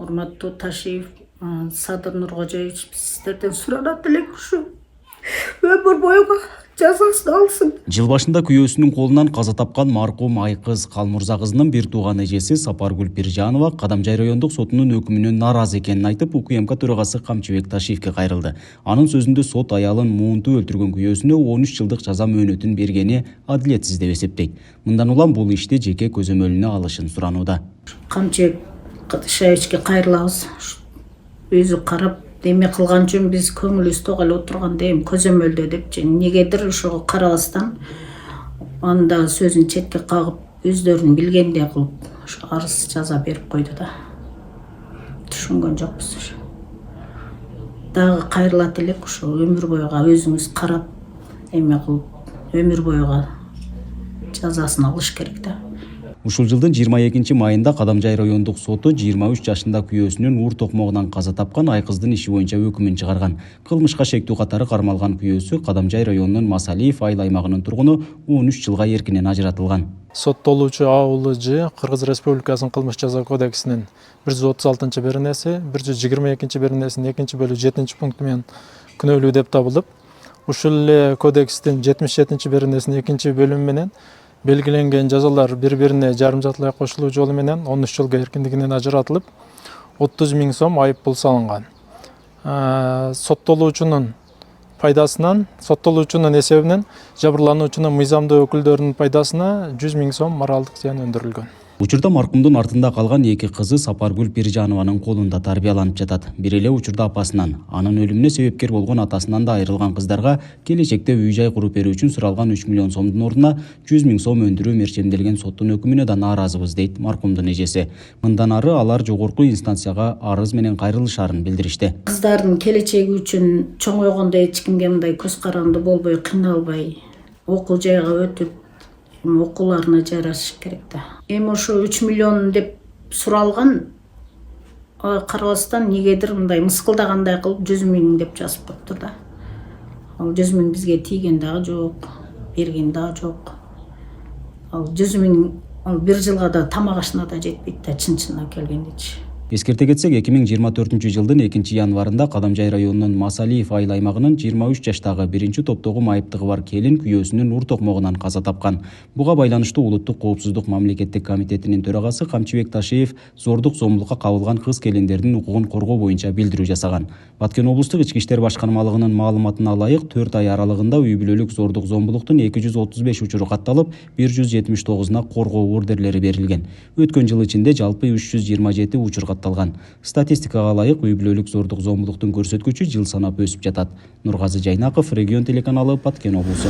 урматтуу Ташиев Садыр Нуркожоевич, сиздерден суранат элек ушу өмүр бою жазасын алсын. Жыл башында күйөөсүнүн колунан каза тапкан маркум Айкыз Калмурза кызынын бир тууган эжеси Сапаргүл Пиржанова Кадамжай райондук сотунун өкүмүнөн нааразы экенин айтып, УКМК төрагасы Камчыбек Ташиевке кайрылды. Анын сөзүндө сот аялын муунтуу өлтүргөн күйөөсүнө 13 жылдык жаза мөөнөтүн бергени адилетсиз деп эсептейт. Мындан улам бул ишти жеке көзөмөлүнө алышын суранууда. Камчыбек Ташиевичке кайрылабыз. Өзү карап деме кылган үчүн биз көңүлүбүз ток эле отурганда эми көзөмөлдө депчи негедир ошого карабастан анда сөзүн четке кагып өздөрүнүн билгендей кылып ошо арыз жаза берип койду да. Түшүнгөн жокпуз ошо. Дагы кайрылат элек ошо өмүр бойга өзүңүз карап эме кылып өмүр бойга жазасын алыш керек да. Ушул жылдын 22 майында Кадамжай райондук соту 23 жашында күйөөсүнүн уур токмогунан каза тапкан Айкыздын иши боюнча өкүмүн чыгарган. Кылмышка шектүү катары кармалган күйөөсү Кадамжай районунун Масалиев айыл аймагынын тургуну 13 жылга эркинен ажыратылган. Соттолуучу АУЛ Ж Кыргыз Республикасынын кылмыш жаза кодексинин 136-беренеси, 122-беренесинин 2-бөлүгү 7 пункту менен күнөөлүү деп табылып, ушул эле кодекстин 77-беренесинин 2-бөлүмү менен белгиленген жазалар бири-бирине жарым жартылай кошулуу жолу менен 13 жылга эркиндигинен ажыратылып, 30 000 сом айып пул салынган. Соттолуучунун пайдасынан, соттолуучунун эсебинен жабырлануучунун мыйзамдуу өкүлдөрүнүн пайдасына 100 000 сом моралдык зыян өндүрүлгөн. Учурда маркумдун артында калган эки кызы Сапаргүл Пиржанованын колунда тарбияланып жатат. Бир эле учурда апасынан, анын өлүмүнө себепкер болгон атасынан да айрылган кыздарга келечекте үй-жай куруп берүү үчүн суралган 3 миллион сомдун ордуна 100 000 сом өндүрүү мерчемделген соттун өкүмүнө да нааразыбыз дейт маркумдун эжеси. Мындан ары алар жогорку инстанцияга арыз менен кайрылышаарын билдиришти. Кыздардын келечеги үчүн чоңойгондо эч кимге мындай көз каранды болбой, кыйналбай, окуу жайга өтүп окууларына жарашыш керек да. Эми ошо 3 миллион деп суралган, карабастан негедир мындай мыскылдагандай кылып 100 000 деп жазып коюптур да. Ал 100 000 бизге тийген дагы жок, берген дагы жок. Ал 100 000 ал бир жылга да тамак ашына да жетпейт да, чын-чынына келгендечи. Эскерте кетсек, 2024 жылдын 2-январында Кадамжай районунун Масалиев айыл аймагынын 23 жаштагы биринчи топтогу майыптыгы бар келин күйөөсүнүн уур токмогунан каза тапкан. Буга байланыштуу Улуттук коопсуздук мамлекеттик комитетинин төрагасы Камчыбек Ташиев зордук зомбулукка кабылган кыз келиндердин укугун коргоо боюнча билдирүү жасаган. Баткен облустук ички иштер башкармалыгынын маалыматына ылайык, 4 ай аралыгында үй бүлөлүк зордук зомбулуктун 235 учуру катталып, 179-уна коргоо ордерлери берилген. Өткөн жыл ичинде жалпы 327 учур катталган. Статистикага ылайык, үй бүлөлүк зордук зомбулуктун көрсөткүчү жыл санап өсүп жатат. Нургазы Жайнаков, Регион телеканалы, Баткен облусу.